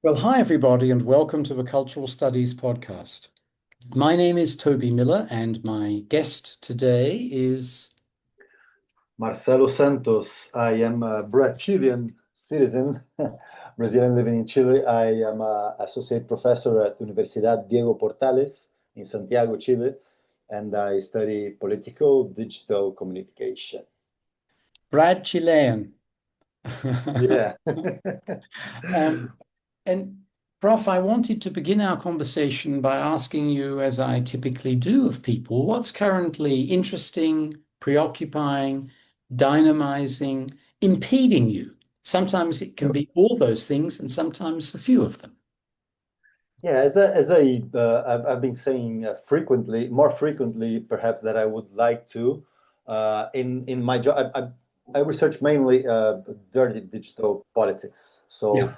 Well, hi, everybody, and welcome to the Cultural Studies podcast. My name is Toby Miller, and my guest today is. Marcelo Santos. I am a Brazilian citizen, Brazilian living in Chile. I am an associate professor at Universidad Diego Portales in Santiago, Chile, and I study political digital communication. Brad Chilean. Yeah. Um, and Prof, I wanted to begin our conversation by asking you, as I typically do of people, what's currently interesting, preoccupying, dynamizing, impeding you? Sometimes it can be all those things, and sometimes a few of them. Yeah, I've been saying frequently, more frequently perhaps that I would like to, in my job, I research mainly dirty digital politics. So Yeah.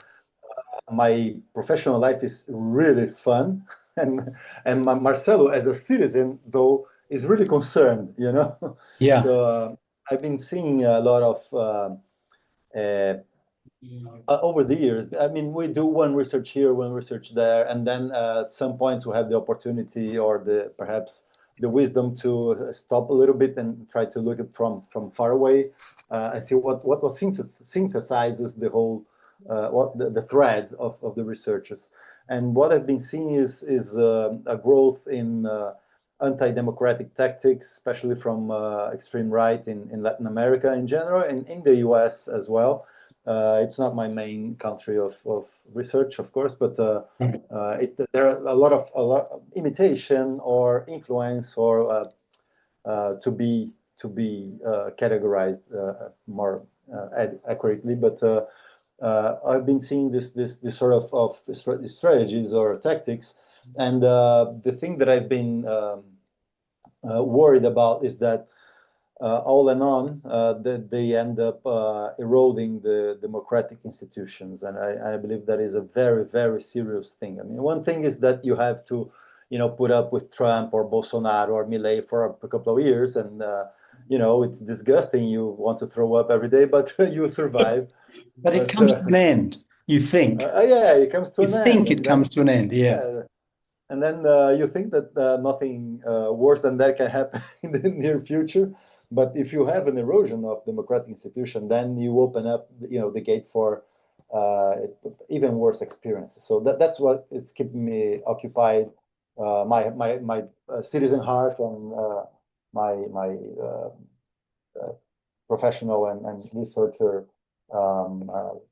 my professional life is really fun, and Marcelo as a citizen though is really concerned, you know. Yeah. So I've been seeing a lot of over the years. I mean, we do one research here, one research there, and then at some points we have the opportunity or the perhaps the wisdom to stop a little bit and try to look at from far away and see what synthesizes the whole what the thread of the researchers. And what I've been seeing is a growth in anti-democratic tactics, especially from extreme right in Latin America in general, and in the US as well. It's not my main country of research, of course, but there are a lot of imitation or influence or to be categorized more accurately. But I've been seeing this sort of strategies or tactics, and the thing that I've been worried about is that all in on, they end up eroding the democratic institutions, and I believe that is a very, very serious thing. I mean, one thing is that you have to, put up with Trump or Bolsonaro or Milei for a couple of years, and it's disgusting. You want to throw up every day, but you survive. But it But comes to an end, you think. yeah, it comes to You an end, think it and then comes to an end, yeah. yeah, and then you think that nothing worse than that can happen in the near future. But if you have an erosion of democratic institution, then you open up, the gate for even worse experiences. So that's what it's keeping me occupied. My citizen heart and my professional and researcher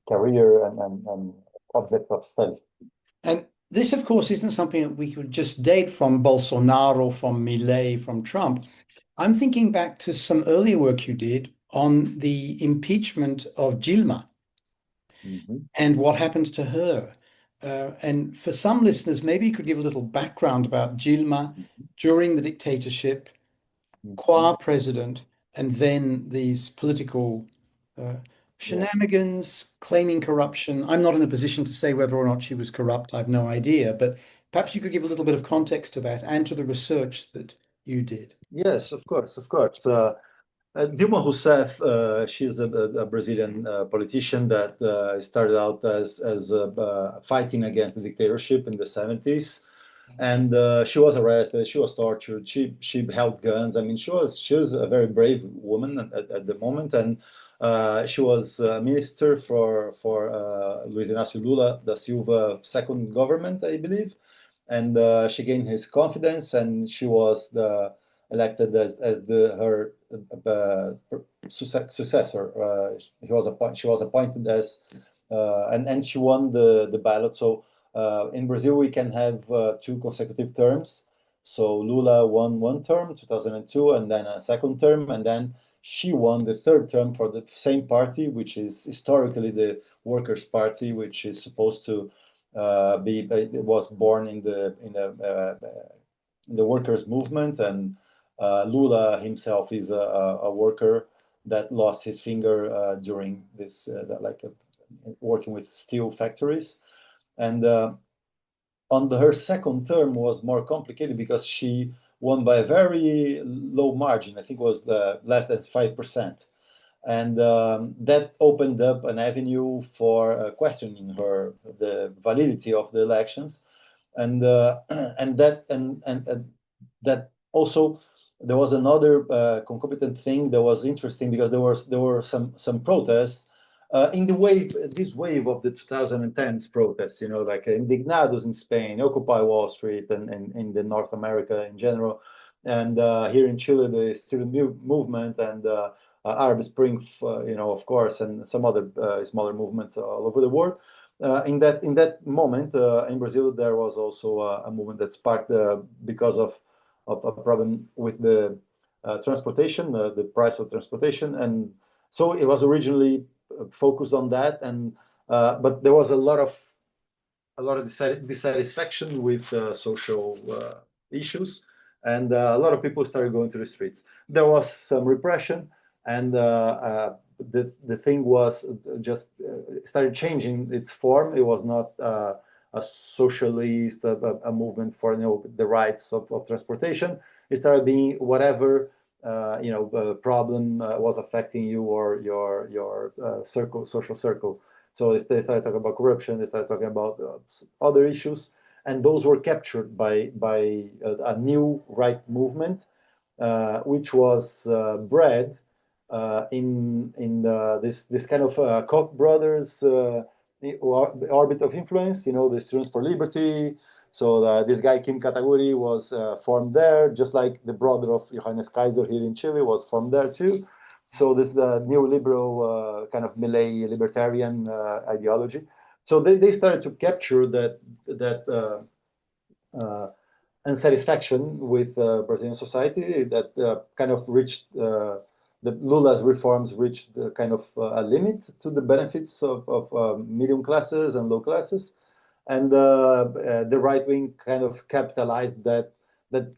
career and object of study. And this, of course, isn't something that we could just date from Bolsonaro, from Milei, from Trump. I'm thinking back to some earlier work you did on the impeachment of Dilma Mhm. and what happened to her. And for some listeners, maybe you could give a little background about Dilma during the dictatorship, Mhm. qua president, and then these political uh, Yeah. shenanigans, claiming corruption. I'm not in a position to say whether or not she was corrupt. I have no idea, but perhaps you could give a little bit of context to that and to the research that you did. Yes, of course, of course. Dilma Rousseff, she's a Brazilian politician that started out as fighting against the dictatorship in the 70s, and she was arrested. She was tortured. She held guns. I mean, she was a very brave woman at the moment, and she was minister for Luiz Inácio Lula da Silva second government, I believe, and she gained his confidence, and she was elected as her successor. She was appointed as, and she won the ballot. So in Brazil, we can have two consecutive terms. So Lula won one term, 2002, and then a second term, and then she won the third term for the same party, which is historically the Workers' Party, which is supposed to it was born in the workers' movement, and Lula himself is a worker that lost his finger during this, working with steel factories. And her second term was more complicated because she won by a very low margin. I think it was less than 5%. And that opened up an avenue for questioning her the validity of the elections, and and that also there was another concomitant thing that was interesting because there were some protests in the wave this wave of the 2010s protests, like Indignados in Spain, Occupy Wall Street, and in the North America in general, and here in Chile the student movement, and Arab Spring, of course, and some other smaller movements all over the world. In that moment in Brazil, there was also a movement that sparked because of a problem with the transportation, the price of transportation, and so it was originally focused on that, and but there was a lot of dissatisfaction with social issues, and a lot of people started going to the streets. There was some repression, and the thing was just started changing its form. It was not a socialist, a movement for the rights of transportation. It started being whatever problem was affecting you or your social circle. So they started talking about corruption. They started talking about other issues, and those were captured by a new right movement, which was bred in this kind of Koch brothers orbit of influence. The Students for Liberty. So this guy Kim Kataguri was formed there, just like the brother of Johannes Kaiser here in Chile was formed there too. So this is the neoliberal kind of Malay libertarian ideology. So they started to capture that unsatisfaction with Brazilian society that kind of reached the Lula's reforms reached kind of a limit to the benefits of medium classes and low classes, and the right wing kind of capitalized that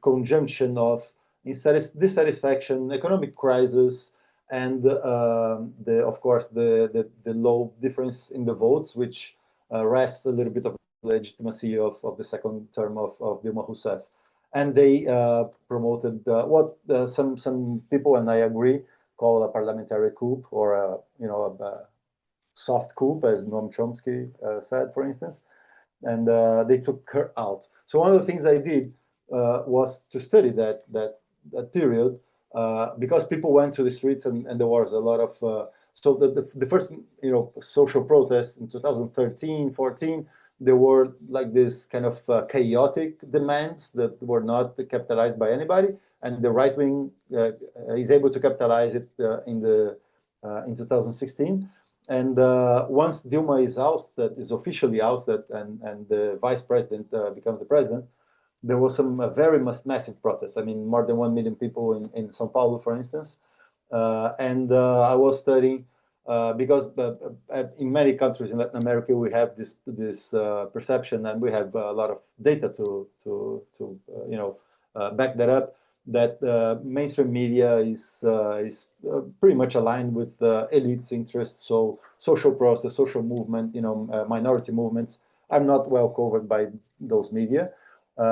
conjunction of dissatisfaction, economic crisis, and of course the low difference in the votes, which rests a little bit of legitimacy of the second term of Dilma Rousseff. And they promoted what some people, and I agree, call a parliamentary coup, or a soft coup, as Noam Chomsky said, for instance. And they took her out. So one of the things I did was to study that period, because people went to the streets, and there was a lot of so the first social protests in 2013, 14, there were like this kind of chaotic demands that were not capitalized by anybody, and the right wing is able to capitalize it in 2016. And once Dilma is ousted, is officially ousted, and the vice president becomes the president, there was some very massive protests. I mean, more than 1 million people in São Paulo, for instance. And I was studying because in many countries in Latin America we have this perception, and we have a lot of data to back that up. That mainstream media is pretty much aligned with elites' interests. So social process, social movement, minority movements are not well covered by those media.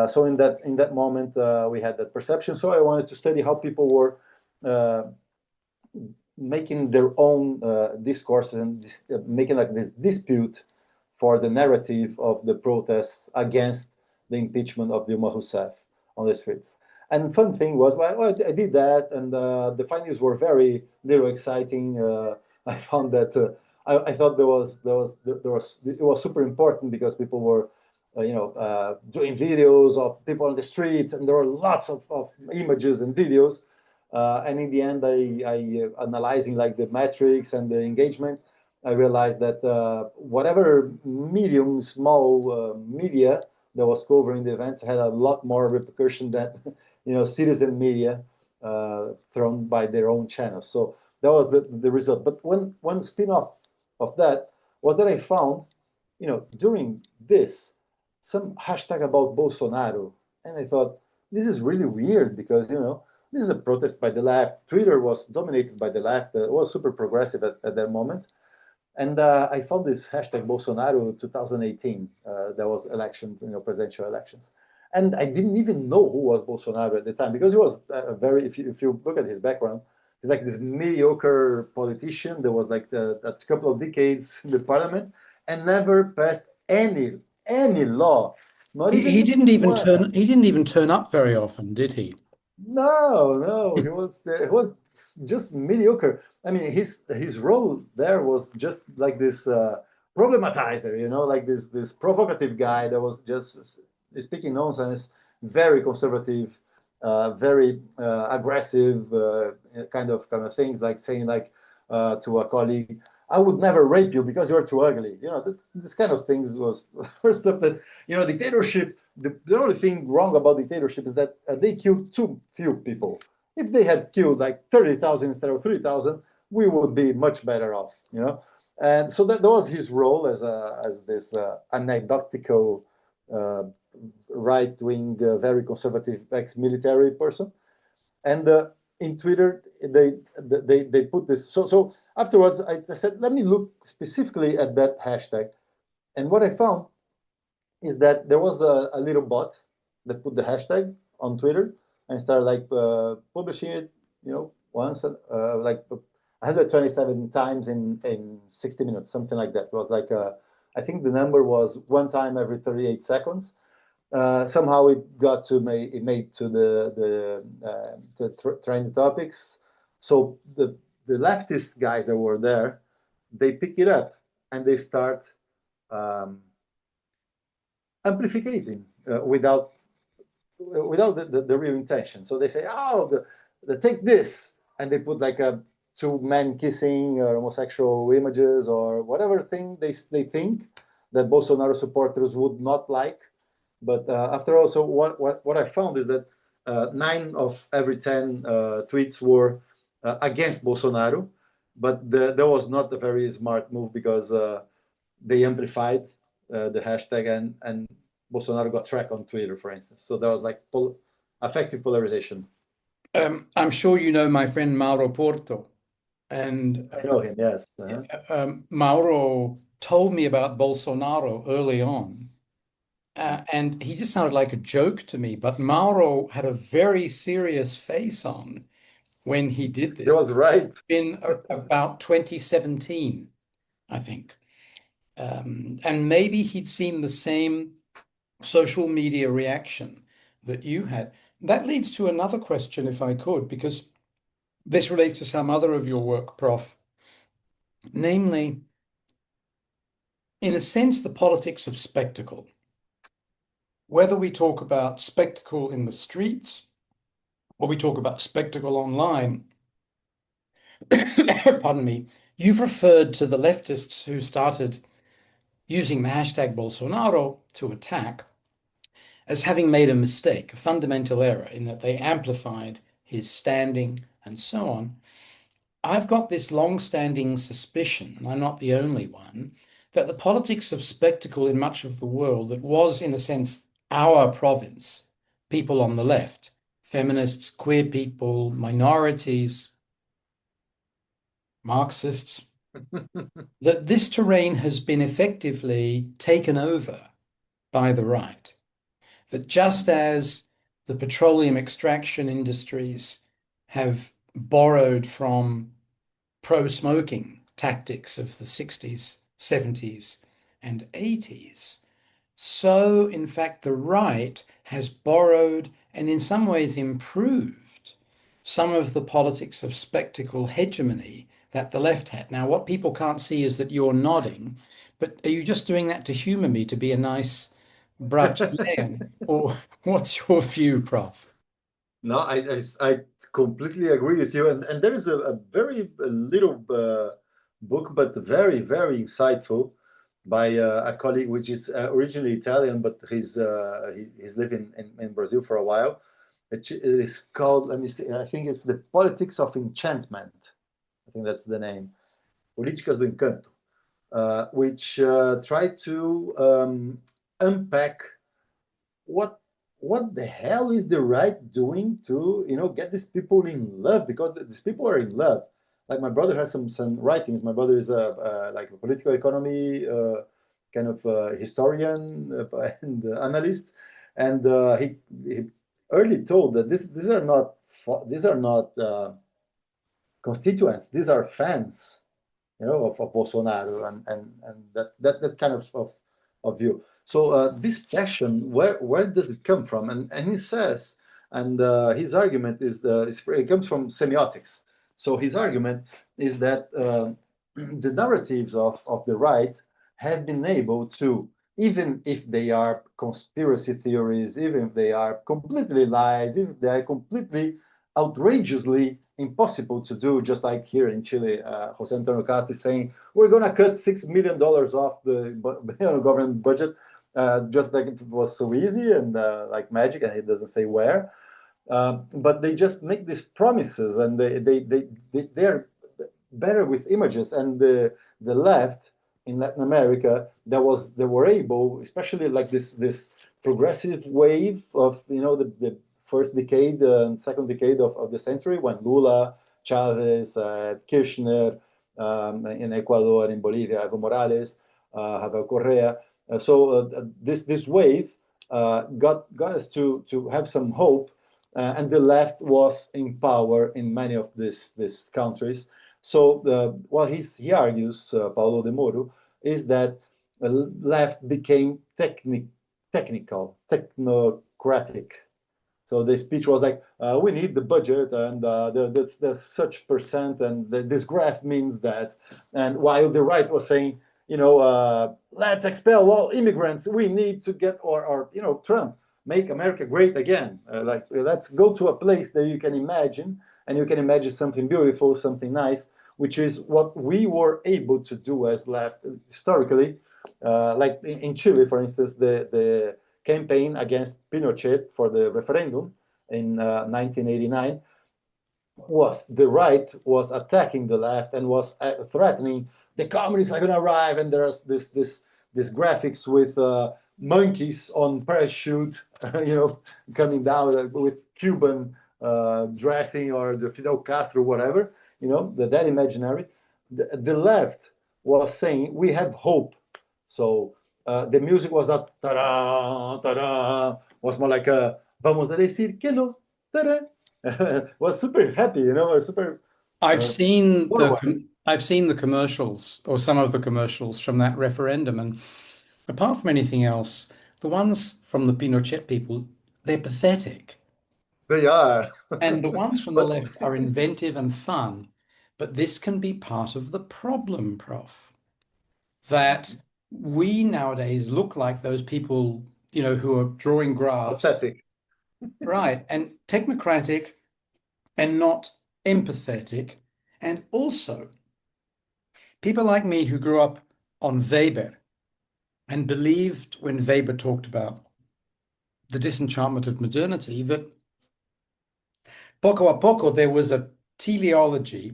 So in that moment, we had that perception. So I wanted to study how people were making their own discourses, and making like this dispute for the narrative of the protests against the impeachment of Dilma Rousseff on the streets. And fun thing was, well, I did that, and the findings were very little exciting. I found that I thought it was super important because people were doing videos of people on the streets, and there were lots of images and videos. And in the end, I analyzing like the metrics and the engagement, I realized that whatever medium, small media that was covering the events had a lot more repercussion than citizen media thrown by their own channels. So that was the result. But one spin-off of that was that I found, during this, some hashtag about Bolsonaro, and I thought this is really weird because this is a protest by the left. Twitter was dominated by the left. It was super progressive at that moment. And I found this hashtag Bolsonaro 2018. There was election, presidential elections. And I didn't even know who was Bolsonaro at the time, because he was very, if you look at his background, like this mediocre politician. There was like a couple of decades in the parliament and never passed any law, not He even didn't even one. turn up very often, did he? No, no, he was just mediocre. I mean, his role there was just like this problematizer, like this provocative guy that was just speaking nonsense, very conservative, very aggressive, kind of things, like saying like to a colleague, "I would never rape you because you're too ugly." This kind of things was first stuff that dictatorship. The only thing wrong about dictatorship is that they killed too few people. If they had killed like 30,000 instead of 3,000, we would be much better off. And so that was his role as this anecdotal uh, right wing, very conservative ex military person. And in Twitter, they put this. So afterwards, I said, let me look specifically at that hashtag. And what I found is that there was a little bot that put the hashtag on Twitter and started like publishing it, once like 127 times in 60 minutes, something like that. It was like I think the number was one time every 38 seconds. Somehow it got to it made to the trending topics. So the leftist guys that were there, they pick it up and they start um, amplifying without the real intention. So they say, "Oh, take this," and they put like a two men kissing or homosexual images or whatever thing they think that Bolsonaro supporters would not like. But after all, so what I found is that 9 of every 10 tweets were against Bolsonaro, but that was not a very smart move because they amplified the hashtag and Bolsonaro got tracked on Twitter, for instance. So that was like effective polarization. I'm sure you know my friend Mauro Porto, and I know him, yes. Mauro told me about Bolsonaro early on, and he just sounded like a joke to me. But Mauro had a very serious face on when he did He this was right. in about 2017, I think. And maybe he'd seen the same social media reaction that you had. That leads to another question, if I could, because this relates to some other of your work, Prof. Namely, in a sense, the politics of spectacle. Whether we talk about spectacle in the streets or we talk about spectacle online, pardon me, you've referred to the leftists who started using the hashtag Bolsonaro to attack as having made a mistake, a fundamental error, in that they amplified his standing and so on. I've got this long-standing suspicion, and I'm not the only one, that the politics of spectacle in much of the world that was, in a sense, our province, people on the left, feminists, queer people, minorities, Marxists, that this terrain has been effectively taken over by the right. That just as the petroleum extraction industries have borrowed from pro-smoking tactics of the 60s, 70s, and 80s, so in fact the right has borrowed and in some ways improved some of the politics of spectacle hegemony that the left had. Now, what people can't see is that you're nodding, but are you just doing that to humor me, to be a nice Brazilian? Or what's your view, Prof? No, I completely agree with you. And there is a very little book, but very, very insightful by a colleague, which is originally Italian, but he's living in Brazil for a while. It is called, let me see, I think it's The Politics of Enchantment. I think that's the name. Políticas do Encanto, which try to unpack what the hell is the right doing to get these people in love, because these people are in love. Like my brother has some writings. My brother is a like a political economy kind of historian and analyst, and he early told that these are not constituents. These are fans, of Bolsonaro and that kind of view. So this passion, where does it come from? And he says, and his argument it comes from semiotics. So his argument is that the narratives of the right have been able to, even if they are conspiracy theories, even if they are completely lies, even if they are completely outrageously impossible to do, just like here in Chile, Jose Antonio Cast is saying, we're going to cut $6 million off the government budget, just like it was so easy and like magic, and he doesn't say where. But they just make these promises, and they're better with images. And the left in Latin America, they were able, especially like this progressive wave of the first decade and second decade of the century, when Lula, Chavez, Kirchner, in Ecuador, in Bolivia, Evo Morales, Javier Correa. This wave got us to have some hope, and the left was in power in many of these countries. So what he argues, Paulo de Moro, is that the left became technical, technocratic. So the speech was like, we need the budget, and there's such percent, and this graph means that. And while the right was saying, let's expel all immigrants, we need to get, or Trump, make America great again. Like, let's go to a place that you can imagine, and you can imagine something beautiful, something nice, which is what we were able to do as left historically. Like in Chile, for instance, the campaign against Pinochet for the referendum in 1989 was the right was attacking the left and was threatening the communists are going to arrive, and there's this graphics with monkeys on parachute, coming down with Cuban dressing, or the Fidel Castro, whatever, that imaginary. The left was saying we have hope. So the music was not ta-da, ta-da, was more like vamos a decir que no, ta-da. Was super happy, super I've uh, seen the forward. I've seen the commercials or some of the commercials from that referendum, and apart from anything else, the ones from the Pinochet people, they're pathetic. They are. And the ones from the But left are inventive and fun. But this can be part of the problem, Prof, that we nowadays look like those people, who are drawing graphs, pathetic. right, and technocratic and not empathetic. And also, people like me who grew up on Weber and believed when Weber talked about the disenchantment of modernity that poco a poco there was a teleology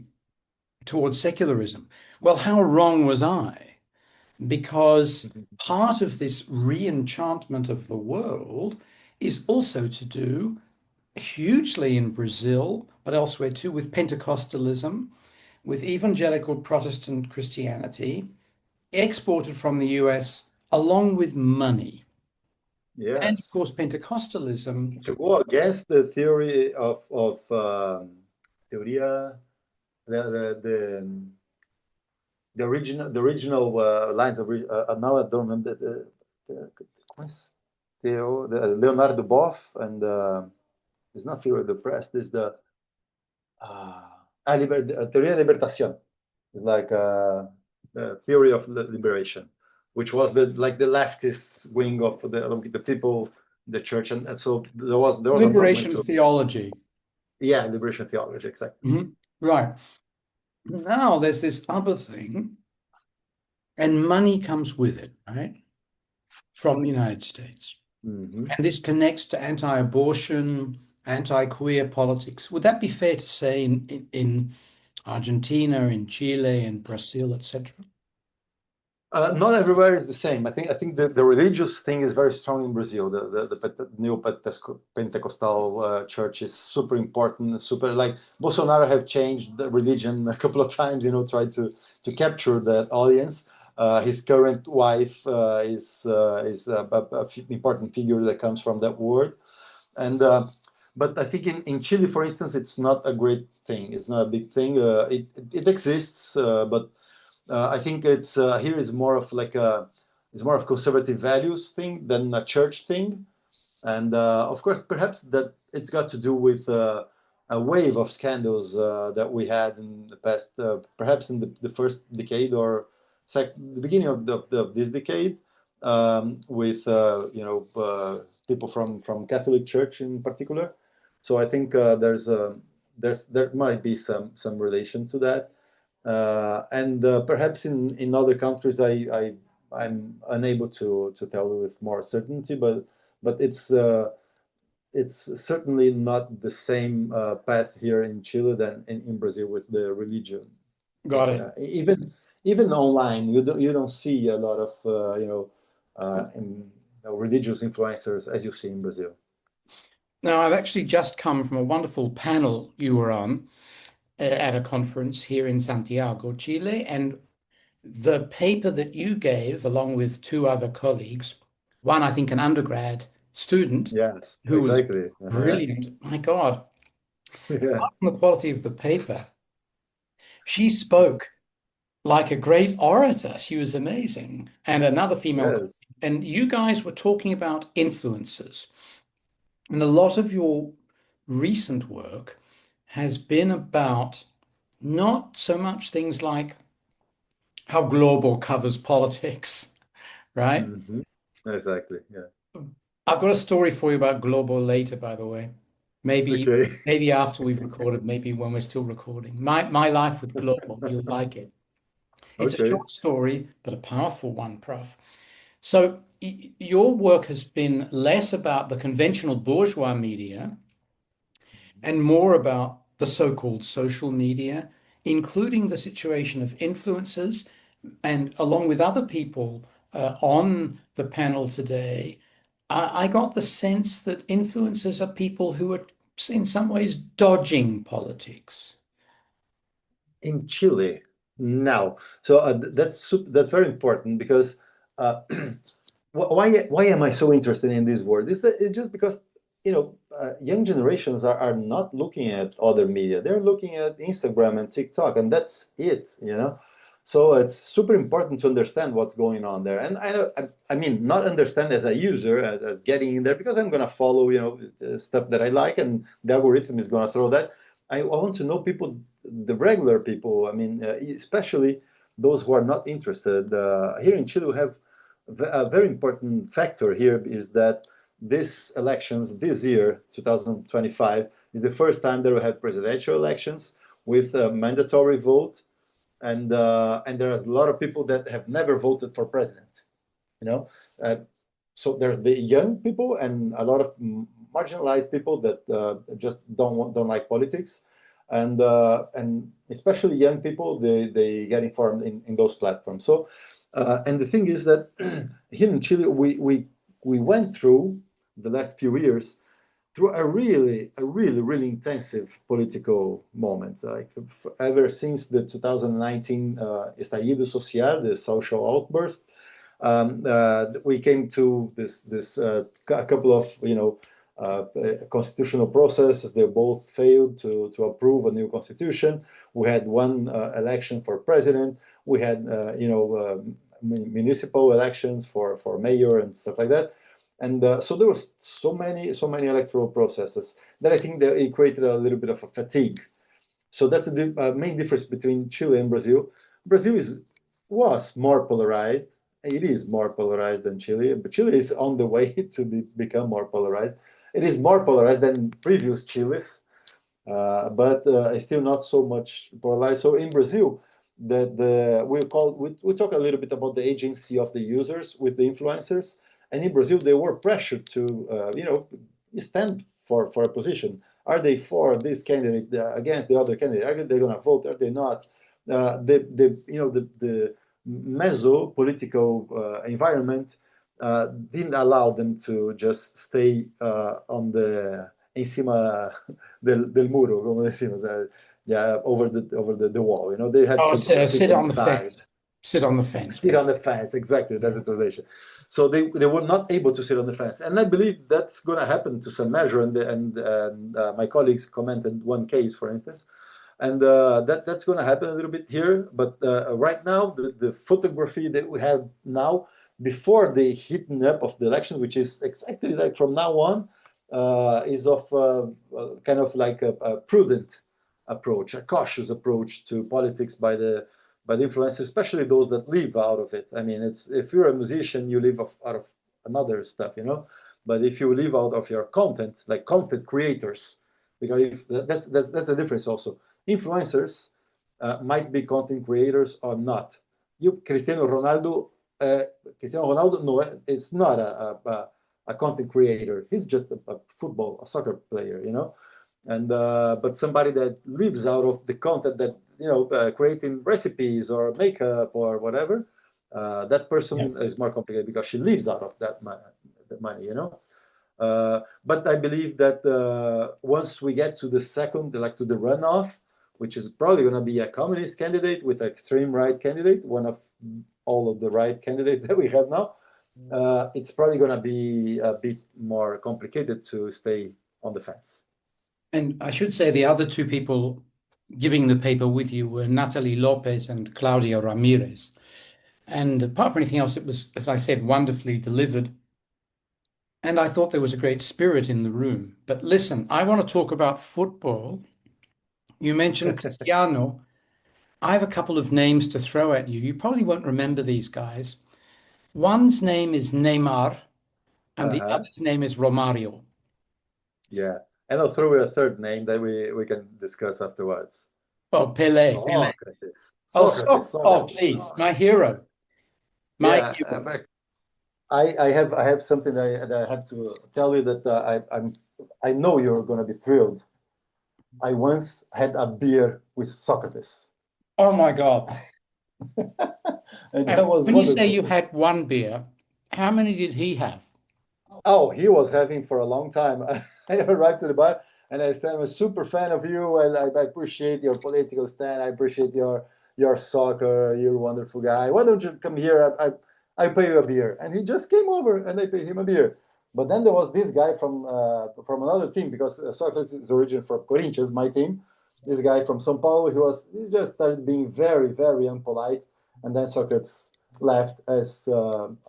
towards secularism. Well, how wrong was I? Because part of this re-enchantment of the world is also to do hugely in Brazil, but elsewhere too, with Pentecostalism, with evangelical Protestant Christianity, exported from the US along with money. And of course, Yes. Pentecostalism, To go against the theory of teoria, the original lines of now I don't remember the Leonardo Boff, and it's not theory of the press. There's the teoria de libertación. It's like the theory of liberation, which was the leftist wing of the people, the church, and so there was a movement liberation to, theology. yeah, liberation theology, exactly. Mhm. Right. Now there's this other thing, and money comes with it, right? From the United States. Hmm. And this connects to anti-abortion, anti-queer politics. Would that be fair to say in Argentina, in Chile, in Brazil, etc.? Not everywhere is the same. I think the religious thing is very strong in Brazil. The neo-Pentecostal church is super important. Super, like Bolsonaro have changed the religion a couple of times. Tried to capture that audience. His current wife is important figure that comes from that word, and but I think in Chile, for instance, it's not a great thing. It's not a big thing. It exists, but I think it's here is more of like a it's more of conservative values thing than a church thing. And of course, perhaps that it's got to do with a wave of scandals that we had in the past, perhaps in the first decade or the beginning of this decade, with people from Catholic Church in particular. So I think there might be some relation to that, and perhaps in other countries I'm unable to tell with more certainty, but it's certainly not the same path here in Chile than in Brazil with the religion Got thing. it. Even online, you don't see a lot of religious influencers as you see in Brazil. Now, I've actually just come from a wonderful panel you were on at a conference here in Santiago, Chile, and the paper that you gave, along with two other colleagues, one, I think, an undergrad student Yes, who was exactly. brilliant. My God, Yeah. the quality of the paper. She spoke like a great orator. She was amazing. And another female colleague. Yes. And you guys were talking about influences. And a lot of your recent work has been about not so much things like how global covers politics, right? Hmm. Exactly. Yeah. I've got a story for you about global later, by the way. Maybe Okay. maybe after we've recorded, maybe when we're still recording. My life with global, you'll like it. It's a Okay. short story, but a powerful one, Prof. So your work has been less about the conventional bourgeois media and more about the so-called social media, including the situation of influencers. And along with other people on the panel today, I got the sense that influencers are people who are in some ways dodging politics. In Chile now. So that's very important because uh, why am I so interested in this word? It's just because young generations are not looking at other media. They're looking at Instagram and TikTok, and that's it. So it's super important to understand what's going on there. And I mean, not understand as a user, as getting in there because I'm gonna follow stuff that I like, and the algorithm is gonna throw that. I want to know people, the regular people. I mean, especially those who are not interested. Here in Chile, we have a very important factor here is that these elections this year, 2025, is the first time that we have presidential elections with a mandatory vote, and there is a lot of people that have never voted for president. You know, uh, so there's the young people and a lot of marginalized people that just don't like politics, and especially young people they get informed in those platforms. So and the thing is that here in Chile we went through the last few years through a really intensive political moment, like ever since the 2019 estallido social, the social outburst. We came to this a couple of constitutional processes. They both failed to approve a new constitution. We had one election for president. We had municipal elections for mayor and stuff like that. And so there was so many electoral processes that I think that it created a little bit of a fatigue. So that's the main difference between Chile and Brazil. Brazil was more polarized. It is more polarized than Chile, but Chile is on the way to become more polarized. It is more polarized than previous Chiles, but it's still not so much polarized. So in Brazil, we talk a little bit about the agency of the users with the influencers, and in Brazil they were pressured to stand for a position. Are they for this candidate against the other candidate? Are they going to vote? Are they not? The meso political environment didn't allow them to just stay on the encima del muro, como decimos, yeah, over the wall. They had Oh, to sit think on on the side. fence. Sit on the fence, sit on the fence. Exactly, that's yeah. the translation. So they were not able to sit on the fence, and I believe that's going to happen to some measure. And my colleagues commented one case, for instance, and that's going to happen a little bit here. But right now, the photography that we have now, before the heating up of the election, which is exactly like from now on, is of kind of like a prudent approach, a cautious approach to politics by the influencers, especially those that live out of it. I mean, it's if you're a musician, you live out of another stuff, you know. But if you live out of your content, like content creators, because if, that's the difference also. Influencers might be content creators or not. You, Cristiano Ronaldo, no, is not a content creator. He's just a soccer player, you know. And but somebody that lives out of the content that creating recipes or makeup or whatever, that Yeah. person is more complicated because she lives out of that money, you know. But I believe that once we get to the second, like to the runoff, which is probably going to be a communist candidate with an extreme right candidate, one of all of the right candidates that we have now, it's probably going to be a bit more complicated to stay on the fence. And I should say the other two people giving the paper with you were Natalie Lopez and Claudia Ramirez. And apart from anything else, it was, as I said, wonderfully delivered. And I thought there was a great spirit in the room. But listen, I want to talk about football. You mentioned Cristiano. I have a couple of names to throw at you. You probably won't remember these guys. One's name is Neymar, and the Uh-huh. other's name is Romario. Yeah. And I'll throw you a third name that we can discuss afterwards. Oh, Pele. Socrates. Oh, Socrates. oh, Socrates. please, my hero, my Yeah. hero. But I have something that I have to tell you that I know you're going to be thrilled. I once had a beer with Socrates, Oh my God. and that was When you say wonderful. you had one beer, how many did he have? Oh, he was having for a long time. I arrived to the bar and I said, I'm a super fan of you and I appreciate your political stand. I appreciate your soccer. You're a wonderful guy. Why don't you come here? I pay you a beer. And he just came over and I paid him a beer. But then there was this guy from another team because Socrates is origin from Corinthians, my team. This guy from São Paulo, he just started being very, very unpolite. And then Socrates left as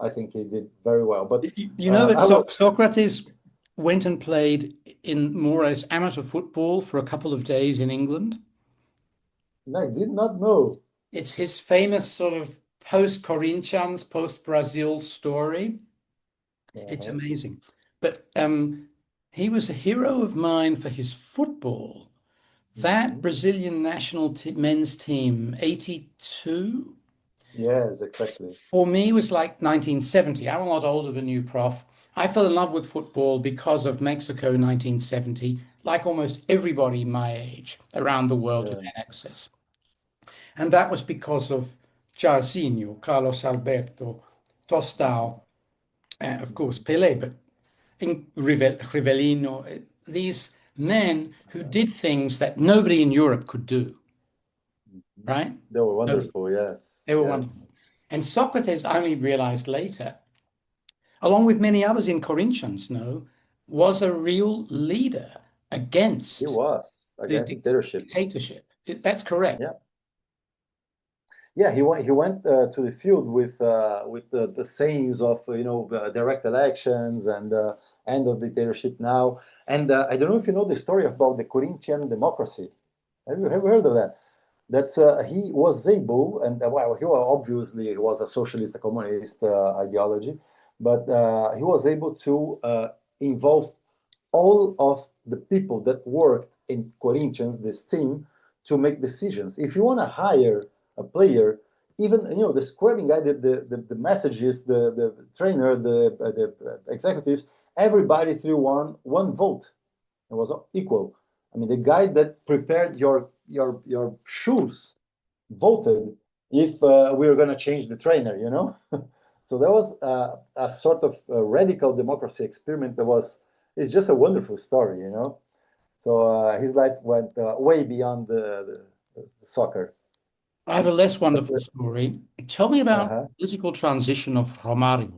I think he did very well. But You know that I was Socrates went and played in more or less amateur football for a couple of days in England. I did not know. It's his famous sort of post-Corinthians, post-Brazil story. It's Uh-huh. amazing. But he was a hero of mine for his football. That Mhm. Brazilian national men's team, 82, Yes, exactly. for me was like 1970. I'm a lot older than you, Prof. I fell in love with football because of Mexico 1970, like almost everybody my age around the world who Yeah. had access. And that was because of Jairzinho, Carlos Alberto, Tostão, of course, Mhm. Pelé, but Rivellino, these men who Uh-huh. did things that nobody in Europe could do, Mhm. right? They were Nobody. wonderful. Yes. They were wonderful. Yes. And Socrates, I only realized later, along with many others in Corinthians, no, was a real leader He against was the against dictatorship. dictatorship. That's correct. Yeah. Yeah, he went to the field with the sayings of direct elections and end of dictatorship now. And I don't know if you know the story about the Corinthian democracy. Have you heard of that? That's he was able, and well, he was a socialist, a communist ideology, but he was able to involve all of the people that worked in Corinthians, this team, to make decisions. If you want to hire a player, even the scrubbing guy, the messages, the trainer, the executives, everybody threw one vote. It was equal. I mean, the guy that prepared your shoes voted if we were going to change the trainer, you know? So that was a sort of radical democracy experiment that was, it's just a wonderful story, you know? So his life went way beyond the soccer. I have a less But wonderful story. Tell me about uh-huh. the political transition of Romário.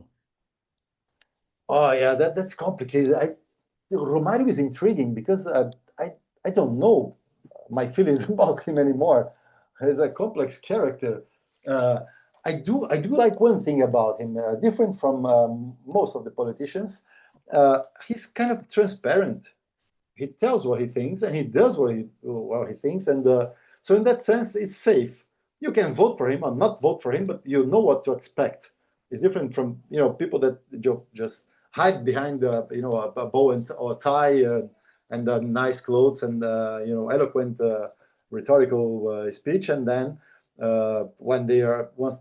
Oh yeah, that's complicated. Romario is intriguing because I don't know my feelings about him anymore. He's a complex character. Uh, I do like one thing about him, different from most of the politicians. He's kind of transparent. He tells what he thinks and he does what he thinks, and so in that sense, it's safe. You can vote for him or not vote for him, but you know what to expect. It's different from people that just hide behind a bow and or tie and nice clothes and eloquent rhetorical speech, and then once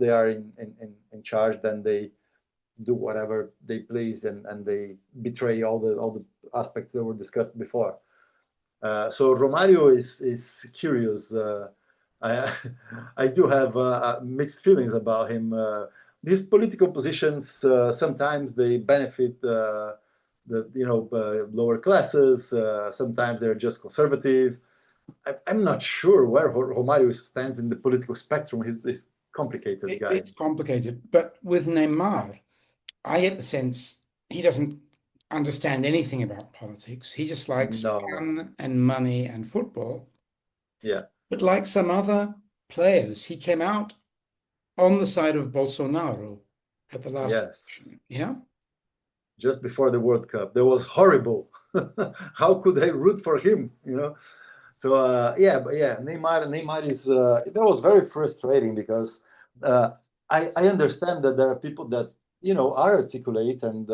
they are in charge, then they do whatever they please, and they betray all the aspects that were discussed before. So Romario is curious. I I do have mixed feelings about him. His political positions sometimes they benefit the lower classes. Sometimes they're just conservative. I'm not sure where Romario stands in the political spectrum. He's this complicated guy. It's complicated, but with Neymar, I get the sense he doesn't understand anything about politics. He just likes No, fun and money and football. yeah, But like some other players, he came out on the side of Bolsonaro at the last yes. election. Yeah. Just before the World Cup, that was horrible. How could I root for him? So yeah, but yeah, Neymar is that was very frustrating because uh, I understand that there are people that are articulate and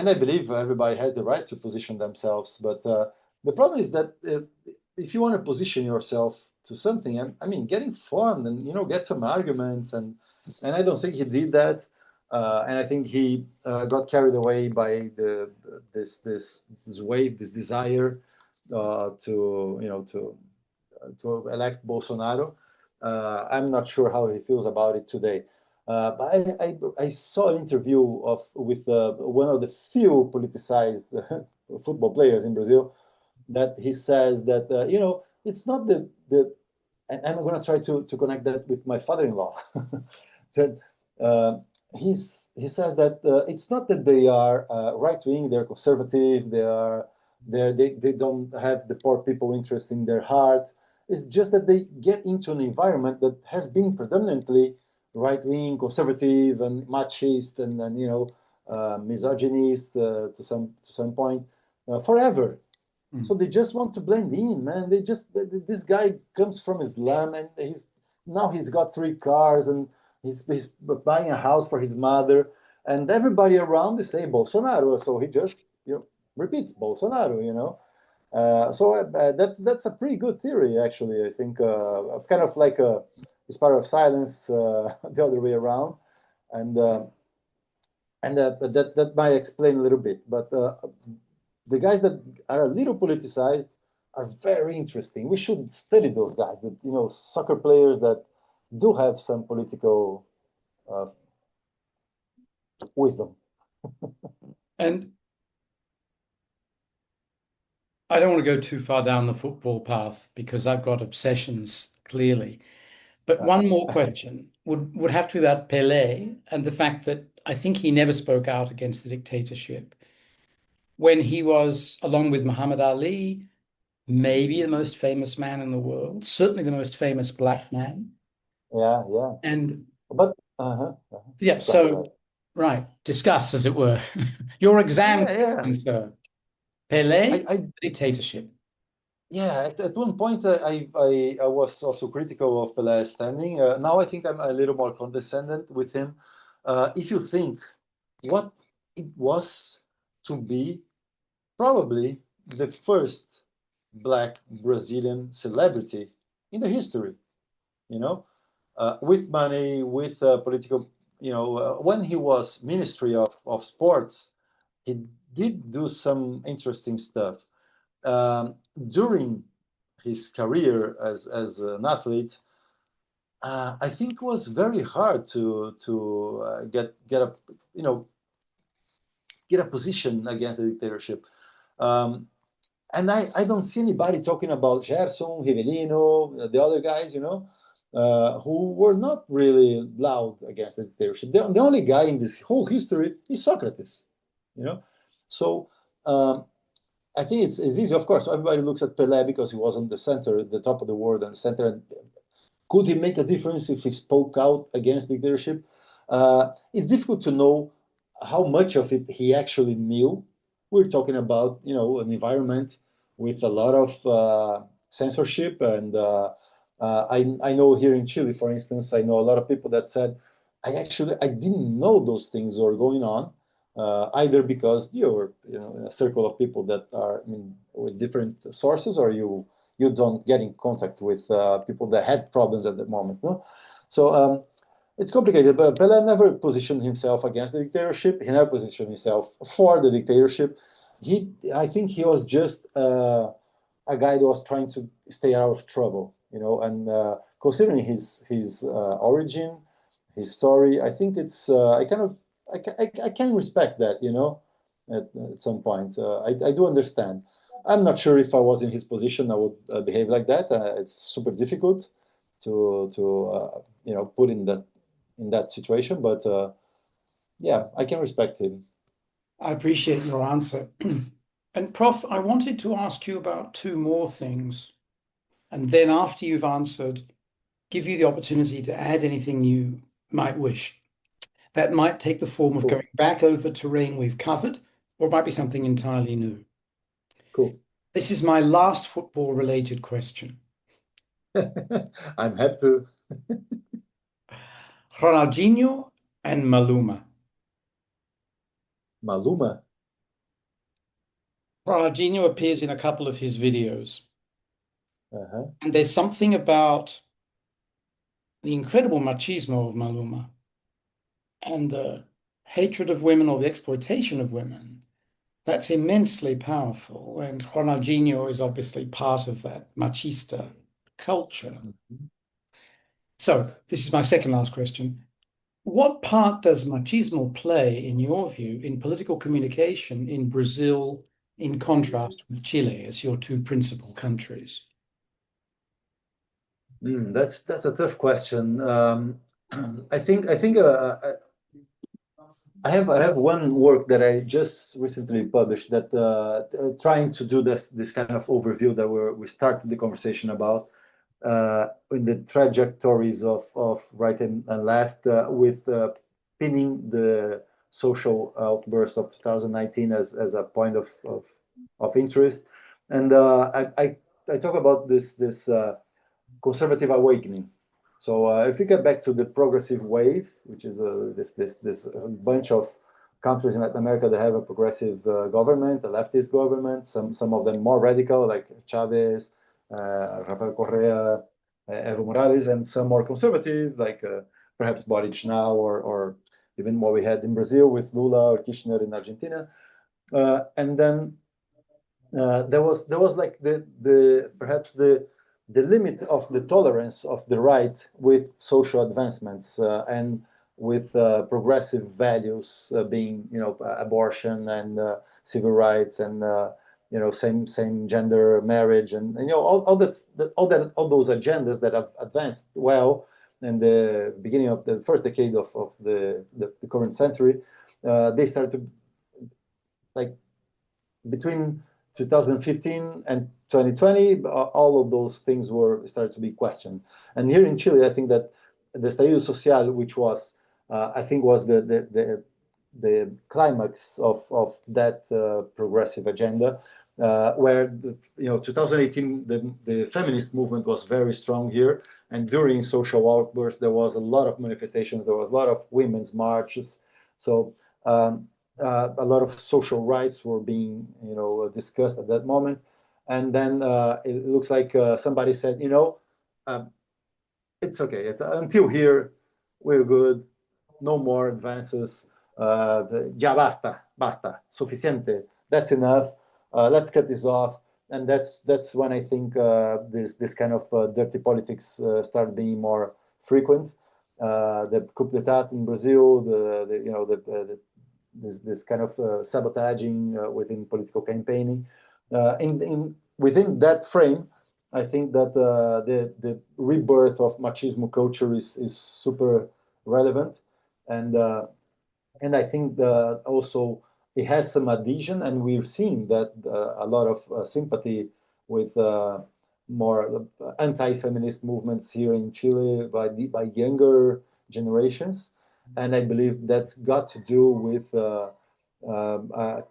I believe everybody has the right to position themselves. But the problem is that if you want to position yourself to something, I mean, get informed and get some arguments, and I don't think he did that. And I think he got carried away by this wave, this desire to elect Bolsonaro. I'm not sure how he feels about it today. But I saw an interview with one of the few politicized football players in Brazil that he says that it's not the and I'm going to try to connect that with my father-in-law. that uh, he says that it's not that they are right-wing, they're conservative, they don't have the poor people interest in their heart. It's just that they get into an environment that has been predominantly right-wing, conservative, and machist, and misogynist to some point forever. So Mm. they just want to blend in, man. This guy comes from Islam, and he's got 3 cars, and he's buying a house for his mother, and everybody around is saying Bolsonaro. So he just repeats Bolsonaro. So that's a pretty good theory, actually. I think kind of like a it's part of silence the other way around, and that might explain a little bit. But the guys that are a little politicized are very interesting. We should study those guys, soccer players that do have some political uh, wisdom. And I don't want to go too far down the football path because I've got obsessions clearly. But one more Uh-huh. question would have to be about Pelé and the fact that I think he never spoke out against the dictatorship when he was, along with Muhammad Ali, maybe the most famous man in the world, certainly the most famous black man. Yeah, yeah. And But yeah, go ahead, go so ahead. right, discuss as it were. Your exam Yeah, yeah. question, sir. I, Pelé, I dictatorship. yeah. At one point, I was also critical of Pele's standing. Now I think I'm a little more condescending with him. If you think what it was to be probably the first black Brazilian celebrity in the history, with money, with political, when he was Ministry of Sports, he did do some interesting stuff. Um, During his career as an athlete, I think it was very hard to you know get a position against the dictatorship. Um, and I don't see anybody talking about Gerson, Rivelino, the other guys. who were not really loud against the dictatorship. The only guy in this whole history is Socrates, you know. So I think it's easy. Of course, everybody looks at Pelé because he was on the center, the top of the world, and center. And could he make a difference if he spoke out against dictatorship? It's difficult to know how much of it he actually knew. We're talking about, an environment with a lot of censorship, and I know here in Chile, for instance, I know a lot of people that said, I didn't know those things were going on, either because you're in a circle of people that are with different sources, or you don't get in contact with people that had problems at the moment. No? So it's complicated, but Pelé never positioned himself against the dictatorship. He never positioned himself for the dictatorship. I think he was just a guy that was trying to stay out of trouble, and considering his origin, his story, I think it's I can respect that, at some point. I do understand. I'm not sure if I was in his position, I would behave like that. It's super difficult to put in that situation, but yeah, I can respect him. I appreciate your answer. And Prof, I wanted to ask you about two more things. And then after you've answered, give you the opportunity to add anything you might wish. That might take the form of Cool, going back over terrain we've covered, or it might be something entirely new. cool. This is my last football related question. I'm happy to. Ronaldinho and Maluma. Maluma. Ronaldinho appears in a couple of his videos, Uh-huh. and there's something about the incredible machismo of Maluma and the hatred of women or the exploitation of women. That's immensely powerful, and Ronaldinho is obviously part of that machista culture. Mhm. So, this is my second last question. What part does machismo play, in your view, in political communication in Brazil, in contrast with Chile as your two principal countries? That's a tough question. I think I have one work that I just recently published that trying to do this kind of overview that we started the conversation about in the trajectories of right and left with pinning the social outburst of 2019 as a point of interest, and I talk about this conservative awakening. So if we get back to the progressive wave, which is this bunch of countries in Latin America that have a progressive government, a leftist government, some of them more radical, like Chavez, Rafael Correa, Evo Morales, and some more conservative, like perhaps Boric now, or even what we had in Brazil with Lula or Kirchner in Argentina. And then there was like the perhaps the limit of the tolerance of the right with social advancements and with progressive values being abortion and civil rights and same gender marriage and all those agendas that have advanced well in the beginning of the first decade of the current century. They started to, like, between 2015 and 2020, all of those things were started to be questioned. And here in Chile, I think that the Estallido Social, which was, I think, was the climax of that progressive agenda, where 2018, the feminist movement was very strong here, and during social outbursts, there was a lot of manifestations, there was a lot of women's marches. So a lot of social rights were being discussed at that moment, and then it looks like somebody said, um, it's okay, it's until here, we're good, no more advances, ya basta, suficiente, that's enough, let's cut this off. And that's when I think this kind of dirty politics started being more frequent. The coup d'état in Brazil, this kind of sabotaging within political campaigning. Within that frame, I think that the rebirth of machismo culture is super relevant, and and I think that also it has some adhesion, and we've seen that a lot of sympathy with more anti-feminist movements here in Chile by younger generations, and I believe that's got to do with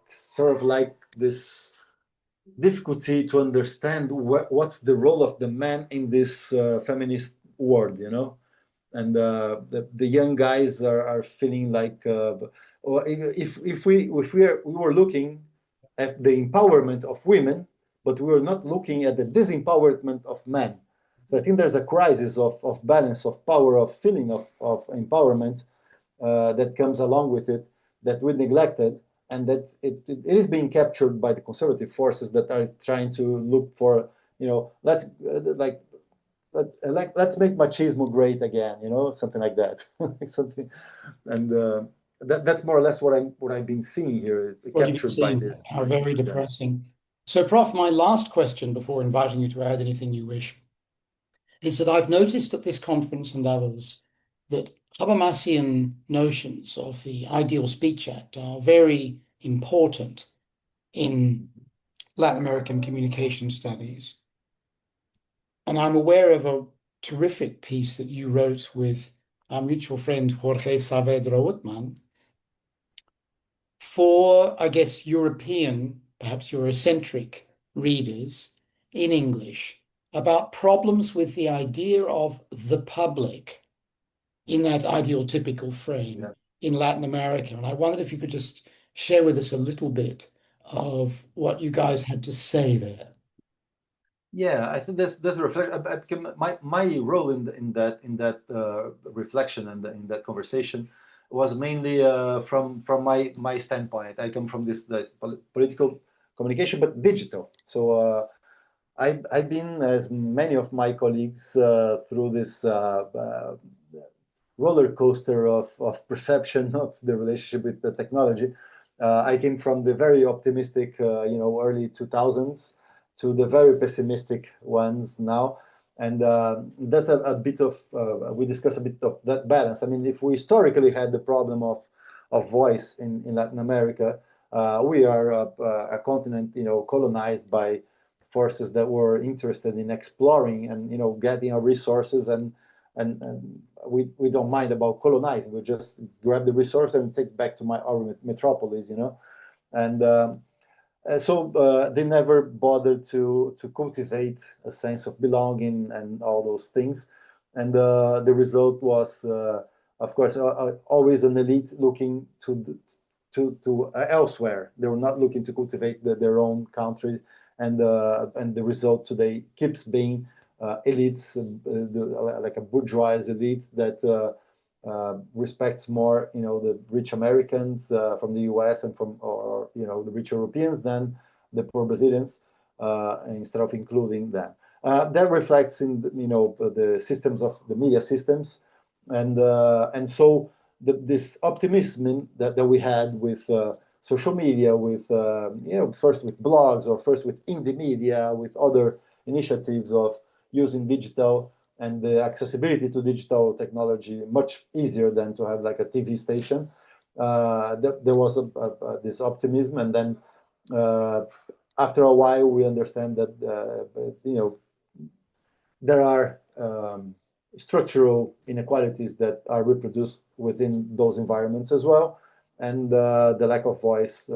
sort of like this difficulty to understand what's the role of the man in this feminist world, you know, and the young guys are feeling like, or if we were looking at the empowerment of women, but we were not looking at the disempowerment of men. So I think there's a crisis of balance, of power, of feeling of empowerment that comes along with it that we neglected, and that it is being captured by the conservative forces that are trying to look for, you know, let's make machismo great again, you know, something like that. Something, and that's more or less what I've been seeing here, What you've been captured by seeing, this. how very Yeah. depressing. So, Prof, my last question before inviting you to add anything you wish is that I've noticed at this conference and others that Habermasian notions of the Ideal Speech Act are very important in Latin American communication studies. And I'm aware of a terrific piece that you wrote with our mutual friend Jorge Saavedra Whitman for, I guess, European, perhaps Eurocentric readers in English about problems with the idea of the public in that ideal typical frame Yeah. in Latin America. And I wondered if you could just share with us a little bit of what you guys had to say there. Yeah, I think that's a reflection. My role in that reflection and in that conversation was mainly from my standpoint. I come from this political communication, but digital. So I've been, as many of my colleagues, through this roller coaster of perception of the relationship with the technology. I came from the very optimistic, early 2000s to the very pessimistic ones now. And that's a bit of, we discuss a bit of that balance. I mean, if we historically had the problem of voice in Latin America, we are a continent, colonized by forces that were interested in exploring and, getting our resources, and we don't mind about colonizing. We just grab the resource and take back to our metropolis, and so they never bothered to cultivate a sense of belonging and all those things, and the result was, of course, always an elite looking to elsewhere. They were not looking to cultivate their own country, and the result today keeps being elites, like a bourgeois elite that respects more, the rich Americans from the U.S. and or the rich Europeans than the poor Brazilians, instead of including them. That reflects in the systems of the media systems, and so this optimism that we had with social media, with first with blogs, or first with indie media, with other initiatives of using digital and the accessibility to digital technology much easier than to have like a TV station. There was this optimism, and then after a while we understand that there are structural inequalities that are reproduced within those environments as well, and the lack of voice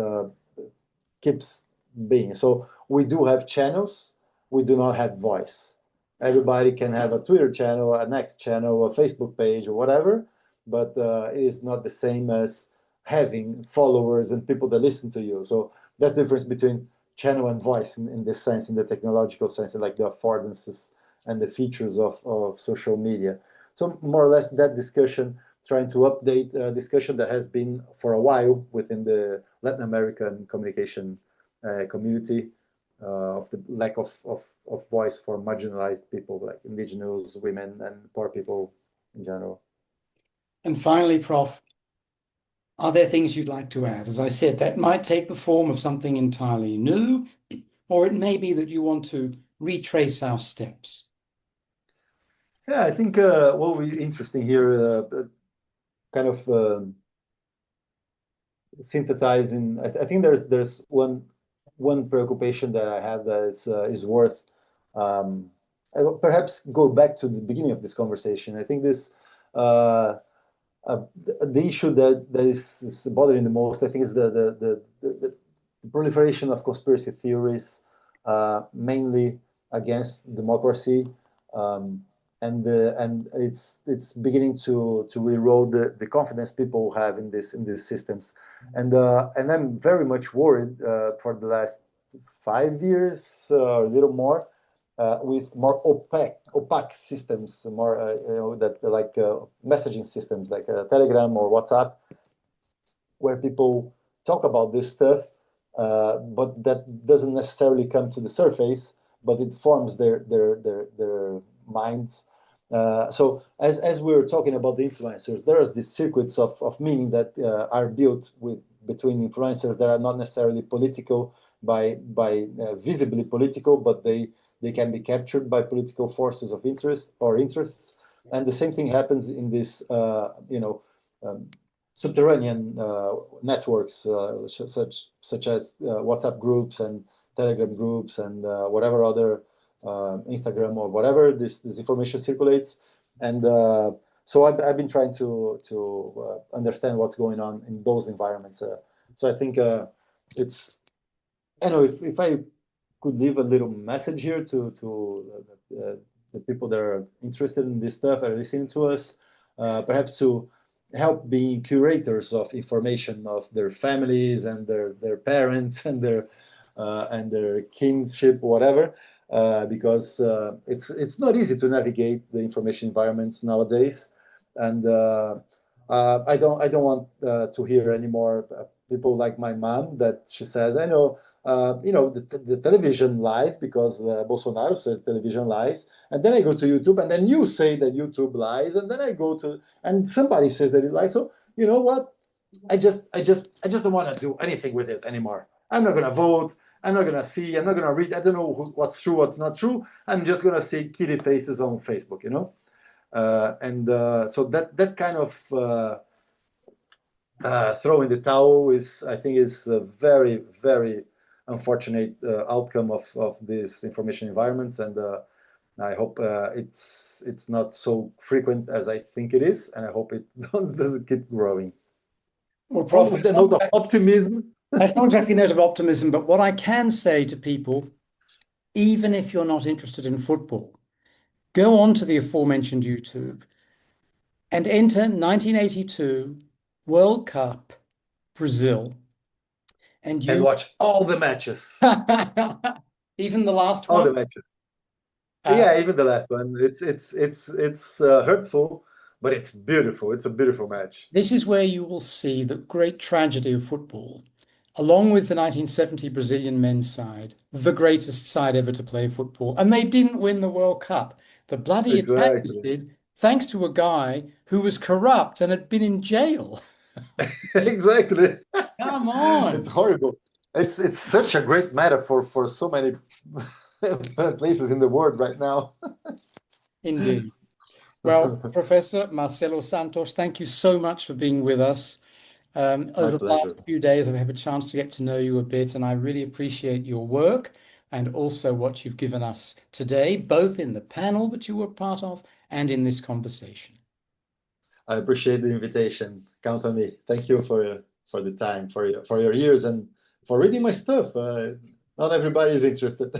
keeps being. So we do have channels, we do not have voice. Everybody can have a Twitter channel, a Next channel, a Facebook page, or whatever, but it is not the same as having followers and people that listen to you. So that's the difference between channel and voice in this sense, in the technological sense, like the affordances and the features of social media. So more or less that discussion, trying to update a discussion that has been for a while within the Latin American communication community, of the lack of voice for marginalized people like indigenous, women, and poor people in general. And finally, Prof, are there things you'd like to add? As I said, that might take the form of something entirely new, or it may be that you want to retrace our steps? Yeah, I think what will be interesting here, kind of synthesizing. I think there's one preoccupation that I have that is worth. Um, I will perhaps go back to the beginning of this conversation. I think this the issue that is bothering the most, I think, is the proliferation of conspiracy theories, mainly against democracy, um, and it's beginning to erode the confidence people have in these systems, and I'm very much worried for the last 5 years or a little more. With more opaque systems, more that like messaging systems like Telegram or WhatsApp, where people talk about this stuff, but that doesn't necessarily come to the surface, but it forms their minds. So as we were talking about the influencers, there are these circuits of meaning that are built with between influencers that are not necessarily political by visibly political, but they can be captured by political forces of interest or interests. And the same thing happens in this, um, subterranean networks such as WhatsApp groups and Telegram groups and whatever other Instagram or whatever this information circulates. And so I've been trying to understand what's going on in those environments. So I think it's I know if I could leave a little message here to the people that are interested in this stuff and listening to us, perhaps to help being curators of information of their families and their parents and their kinship, whatever, because it's not easy to navigate the information environments nowadays, and I don't want to hear anymore people like my mom that she says, I know the television lies because Bolsonaro says television lies, and then I go to YouTube, and then you say that YouTube lies, and then I go to and somebody says that it lies. So you know what? I just don't want to do anything with it anymore. I'm not gonna vote. I'm not gonna see. I'm not gonna read. I don't know what's true, what's not true. I'm just gonna see kitty faces on Facebook, and so that kind of throwing the towel is, I think, is a very, very unfortunate outcome of these information environments, and I hope it's not so frequent as I think it is, and I hope it doesn't keep growing. Well, On Prof, the note of optimism, that's not exactly a note of optimism, but what I can say to people, even if you're not interested in football, go on to the aforementioned YouTube and enter 1982 World Cup Brazil, and and you, watch all the matches, even the last all one. the matches. Uh, Yeah, even the last one. It's hurtful, but it's beautiful. It's a beautiful match. this is where you will see the great tragedy of football, along with the 1970 Brazilian men's side, the greatest side ever to play football. And they didn't win the World Cup. The bloody Italians Exactly. did, thanks to a guy who was corrupt and had been in jail. Exactly. Come It's on. horrible. It's such a great metaphor for so many places in the world right now. Indeed. Well, Professor Marcelo Santos, thank you so much for being with us. My Over the pleasure. last few days, I've had a chance to get to know you a bit, and I really appreciate your work and also what you've given us today, both in the panel that you were part of and in this conversation. I appreciate the invitation. Count on me. Thank you for the time, for your ears, and for reading my stuff. Not everybody is interested.